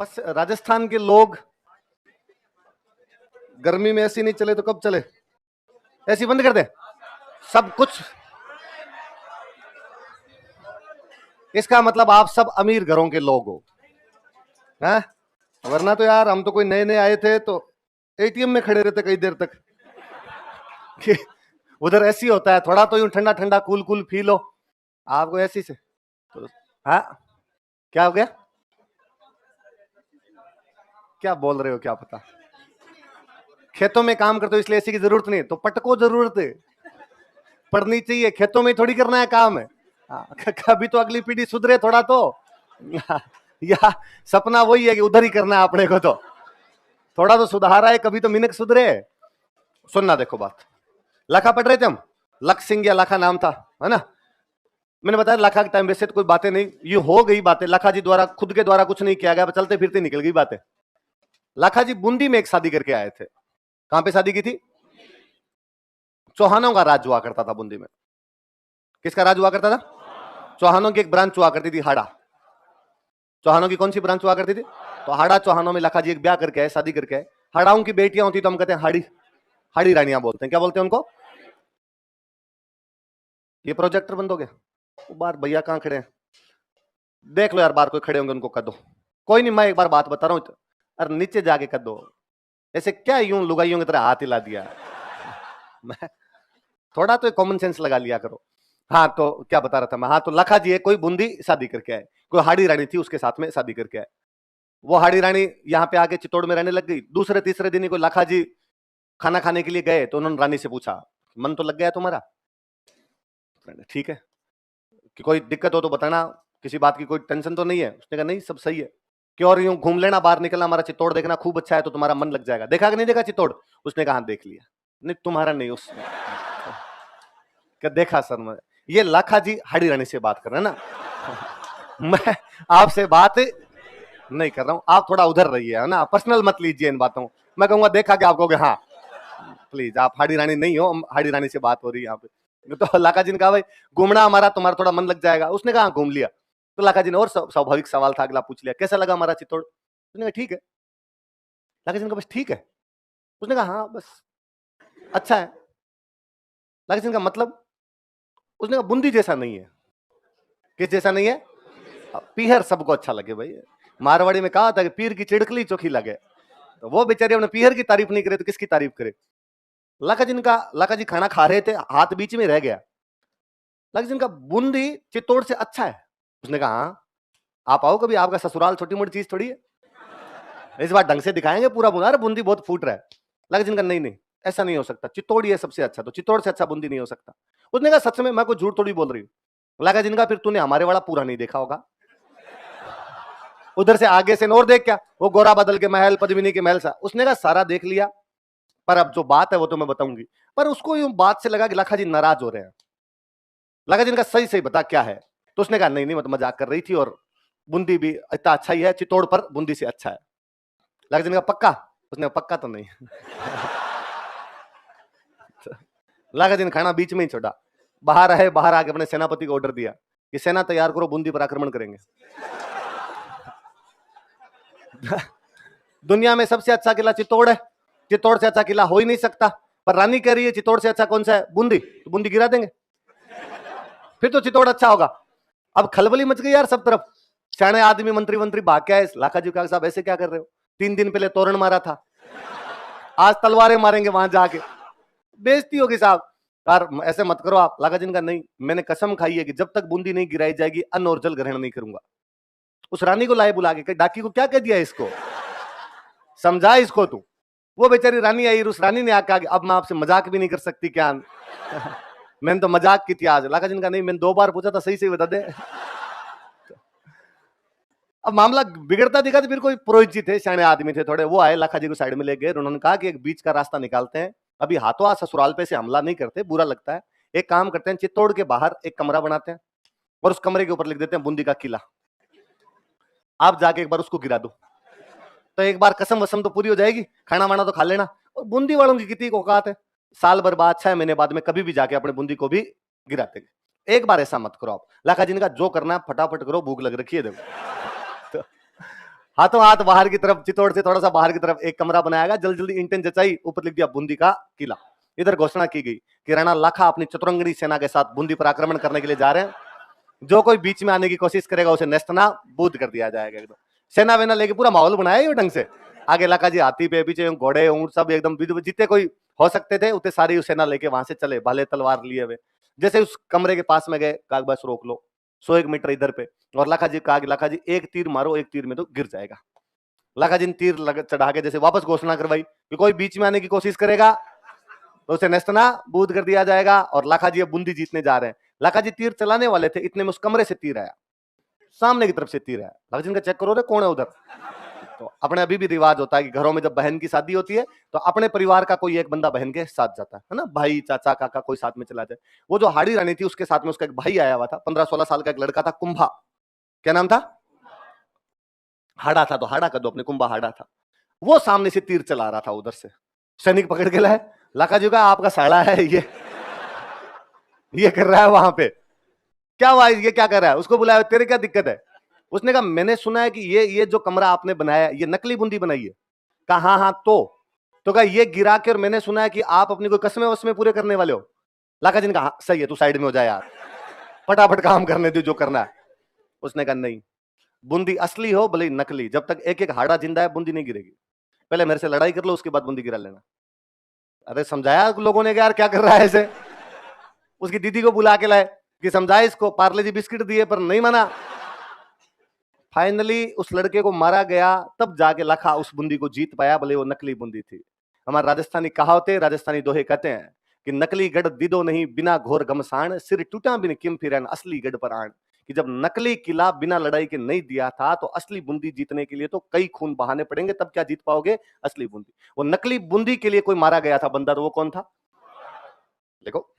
राजस्थान के लोग गर्मी में ऐसी नहीं चले तो कब चले? ऐसी बंद कर दे सब कुछ। इसका मतलब आप सब अमीर घरों के लोग हो, हैं? वरना तो यार हम तो कोई नए नए आए थे तो एटीएम में खड़े रहते कई देर तक कि उधर ऐसी होता है, थोड़ा तो यूं ठंडा ठंडा कूल कूल फील हो। आपको ऐसी से तो, हाँ क्या हो गया? क्या बोल रहे हो, क्या पता? खेतों में काम करते हो इसलिए एसी की जरूरत नहीं, तो पटको जरूरत है, पढ़नी चाहिए, खेतों में थोड़ी करना है काम है। कभी तो अगली पीढ़ी सुधरे थोड़ा तो। या सपना वही है कि उधर ही करना है अपने को, तो थोड़ा तो सुधार है, कभी तो मिनक सुधरे। सुनना देखो बात, लाखा पढ़ रहे थे हम, लख सिंह या लाखा नाम था, है ना? मैंने बताया लाखा के टाइम वैसे तो कोई बातें नहीं, ये हो गई बातें, लाखा जी द्वारा खुद के द्वारा कुछ नहीं किया गया, चलते फिरते निकल गई बातें। लाखा जी बूंदी में एक शादी करके आए थे। कहां पे शादी की थी? चौहानों का राज हुआ करता था बूंदी में। किसका राज हुआ करता था? चौहानों की एक ब्रांच हुआ करती थी, हाड़ा। चौहानों की कौन सी ब्रांच हुआ करती थी? तो हाड़ा चौहानों में लाखा जी एक ब्याह करके आए, शादी करके आए। हाड़ाओं की बेटियां होती तो हम कहते हैं हाड़ी, हाड़ी रानियां बोलते हैं। क्या बोलते हैं उनको? ये प्रोजेक्टर बंद हो गया बार, भैया कहां खड़े हैं? देख लो यार, बाहर कोई खड़े होंगे उनको कर दो। कोई नहीं, मैं एक बार बात बता रहा हूं, अरे नीचे जाके कर दो। ऐसे क्या यूं लुगाइयों की तरह हाथ हिला दिया? मैं थोड़ा तो कॉमन सेंस लगा लिया करो। हाँ तो क्या बता रहा था मैं? हाँ तो लाखा जी है, कोई बूंदी शादी करके आए, कोई हाड़ी रानी थी उसके साथ में शादी करके आए। वो हाड़ी रानी यहाँ पे आके चित्तौड़ में रहने लग गई। दूसरे तीसरे दिन ही कोई लाखा जी खाना खाने के लिए गए तो उन्होंने रानी से पूछा, मन तो लग गया तुम्हारा? ठीक है, कि कोई दिक्कत हो तो बताना, किसी बात की कोई टेंशन तो नहीं है? उसने कहा नहीं, सब सही है। क्यों? और यूं घूम लेना, बाहर निकलना, हमारा चित्तौड़ देखना, खूब अच्छा है तो तुम्हारा मन लग जाएगा। देखा कि नहीं देखा चित्तौड़? उसने कहा देख लिया। नहीं तुम्हारा नहीं, उसने क्या देखा सर? मैं ये लाखा जी हाड़ी रानी से बात कर रहे हैं ना। मैं आपसे बात नहीं कर रहा हूं, आप थोड़ा उधर रहिए, है ना? पर्सनल मत लीजिए इन बातों। मैं कहूंगा देखा कि आप कहोगे हाँ प्लीज, आप हाड़ी रानी नहीं हो, हाड़ी रानी से बात हो रही है यहाँ पे। तो लाखा जी ने कहा भाई घूमना हमारा, तुम्हारा थोड़ा मन लग जाएगा। उसने कहा घूम लिया। तो लाखा जी ने और स्वाभाविक सवाल था अगला पूछ लिया, कैसा लगा हमारा चित्तौड़? उसने कहा ठीक है। लाखा जी ने कहा बस ठीक है? उसने कहा हाँ बस अच्छा है। लाखा जी ने कहा मतलब? उसने कहा बूंदी जैसा नहीं है। किस जैसा नहीं है? पीहर सबको अच्छा लगे भाई। मारवाड़ी में कहा था कि पीर की चिड़कली चोखी लगे, तो वो बेचारे अपने पीहर की तारीफ नहीं करे तो किसकी तारीफ करे? लाखा जी खाना खा रहे थे, हाथ बीच में रह गया। लाखा जी का बूंदी चित्तौड़ से अच्छा है। उसने कहा हाँ, आप आओ कभी, आपका ससुराल छोटी मोटी चीज थोड़ी है, इस बार ढंग से दिखाएंगे पूरा बूंदा। अरे बूंदी बहुत फूट रहा है। लाखा जी का नहीं नहीं ऐसा नहीं हो सकता, चित्तौड़ ही है सबसे अच्छा, तो चित्तौड़ से अच्छा बूंदी नहीं हो सकता। उसने कहा सच में, मैं कोई झूठ थोड़ी बोल रही हूँ। लाखा जी का फिर तूने हमारे वाला पूरा नहीं देखा होगा, उधर से आगे से और देख, क्या वो गोरा बदल के महल, पद्मिनी के महल सा। उसने कहा सारा देख लिया, पर अब जो बात है वो तो मैं बताऊंगी। पर उसको यूं बात से लगा कि लाखा जी नाराज हो रहे हैं। लाखा जी ने कहा सही सही बता क्या है? तो उसने कहा नहीं नहीं, मैं तो मजाक कर रही थी, और बूंदी भी इतना अच्छा ही है, चित्तौड़ पर बूंदी से अच्छा है। लाखा जी ने कहा पक्का? उसने कहा पक्का तो नहीं। लाखा जी ने खाना बीच में ही छोड़ा, बाहर आए, बाहर आके अपने सेनापति को ऑर्डर दिया कि सेना तैयार करो, बूंदी पर आक्रमण करेंगे। दुनिया में सबसे अच्छा किला चित्तौड़ है, चित्तौड़ से अच्छा किला हो ही नहीं सकता। पर रानी कह रही है चित्तौड़ से अच्छा कौन सा है? बूंदी। तो बूंदी गिरा देंगे, फिर तो चित्तौड़ अच्छा होगा। अब खलबली मच गई यार सब तरफ, सियाने आदमी मंत्री मंत्री भाग के आए। लाखा जी कहा साहब ऐसे क्या कर रहे हो? 3 दिन पहले तोरण मारा था, आज तलवारें मारेंगे वहां जाके, बेइज्जती होगी साहब। यार ऐसे मत करो आप। लाखा जी का नहीं, मैंने कसम खाई है कि जब तक बूंदी नहीं गिराई जाएगी अन्न और जल ग्रहण नहीं करूंगा। उस रानी को लाए बुला के, डाकी को क्या कह दिया इसको, समझा इसको तू। वो बेचारी रानी आई, उस रानी ने आके, अब मैं आपसे मजाक भी नहीं कर सकती क्या? मैंने तो मजाक की थी आज। लाखा जी का नहीं, मैंने 2 बार पूछा था, सही सही बता दे। अब मामला बिगड़ता दिखा तो फिर कोई पुरोहित जी थे, सियाने आदमी थे थोड़े, वो आए, लाखा जी को साइड में ले गए। उन्होंने कहा कि एक बीच का रास्ता निकालते हैं, अभी हाथों हाथ ससुराल पे से हमला नहीं करते, बुरा लगता है। एक काम करते हैं, चित्तौड़ के बाहर एक कमरा बनाते हैं और उस कमरे के ऊपर लिख देते हैं बूंदी का किला, आप जाके एक बार उसको गिरा दो, तो एक बार कसम वसम तो पूरी हो जाएगी, खाना वाना तो खा लेना। और बूंदी वालों की कितनी औकात है, साल भर बाद 6 महीने बाद में कभी भी जाके अपने बूंदी को भी गिराते। एक बार ऐसा मत करो आप। लाखा जी ने कहा जो करना है फटाफट करो, भूख लग रखी है देखो। हाथों हाथ बाहर की तरफ, चित्तौड़ से थोड़ा सा बाहर की तरफ एक कमरा बनाया गया, जल्दी जल्दी इंटेन जचाई, ऊपर लिख दिया बूंदी का किला। इधर घोषणा की गई कि राणा लाखा अपनी चतुरंगनी सेना के साथ बूंदी पर आक्रमण करने के लिए जा रहे हैं, जो कोई बीच में आने की कोशिश करेगा उसे नेस्तना बूद कर दिया जाएगा। एकदम सेना वेना लेके पूरा माहौल बनाया ये ढंग से। आगे लाखा जी हाथी पे, पीछे घोड़े ऊंट सब एकदम जितने कोई हो सकते थे उतने सारी सेना लेके वहां से चले, भाले तलवार लिए हुए। जैसे उस कमरे के पास में गए, कहा बस रोक लो, 100 मीटर इधर पे। और लाखा जी कहा, लाखा जी एक तीर मारो, एक तीर में तो गिर जाएगा। लाखा जी ने तीर चढ़ा के जैसे वापस घोषणा करवाई कि कोई बीच में आने की कोशिश करेगा तो उसे नेस्तना बूद कर दिया जाएगा। और लाखा जी अब बूंदी जीतने जा रहे हैं। लाखा जी तीर चलाने वाले थे, इतने में उस कमरे से तीर आया, सामने की तरफ से तीर आया। लाखा जी का चेक करो रे कौन है उधर। तो अपने अभी भी रिवाज होता है कि घरों में जब बहन की शादी होती है तो अपने परिवार का कोई एक बंदा बहन के साथ जाता है ना, भाई चाचा काका कोई साथ में चला जाए। वो जो हाड़ी रानी थी उसके साथ में उसका एक भाई आया हुआ था, 15-16 साल का एक लड़का था, कुंभा। क्या नाम था? हाड़ा था, तो हाड़ा का दो अपने, कुंभा हाड़ा था। वो सामने से तीर चला रहा था उधर से, सैनिक पकड़ के लाए। लाखा जी का आपका साड़ा है ये कर रहा है वहां पे, क्या हुआ, ये क्या कर रहा है? उसको बुलाया, तेरे क्या दिक्कत है? उसने कहा मैंने सुना है कि ये जो कमरा आपने बनाया ये नकली बूंदी बनाई है। कहा हाँ हाँ, तो कहा ये गिरा के, और मैंने सुना है कि आप अपनी कोई कसमें वसमें पूरे करने वाले हो। लाखा जी ने कहा हाँ, सही है, तू साइड में हो जाए यार, फटाफट काम करने दो जो करना है। उसने कहा नहीं, बूंदी असली हो भले ही नकली, जब तक एक एक हाड़ा जिंदा है बूंदी नहीं गिरेगी। पहले मेरे से लड़ाई कर लो, उसके बाद बूंदी गिरा लेना। अरे समझाया लोगों ने कि यार क्या कर रहा है ऐसे। उसकी दीदी को बुला के लाए कि समझाए इसको, पार्ले जी बिस्किट दिए पर नहीं माना। फाइनली उस लड़के को मारा गया, तब जाके लाखा उस बूंदी को जीत पाया, भले वो नकली बूंदी थी। हमारे राजस्थानी कहावते, राजस्थानी दोहे कहते हैं कि नकली गढ़ दिदो नहीं बिना घोर घमसान, सिर टूटा बिन किम फिरन असली गढ़ पर आन। कि जब नकली किला बिना लड़ाई के नहीं दिया था तो असली बूंदी जीतने के लिए तो कई खून बहाने पड़ेंगे, तब क्या जीत पाओगे असली बूंदी। वो नकली बूंदी के लिए कोई मारा गया था बंदा, तो वो कौन था? देखो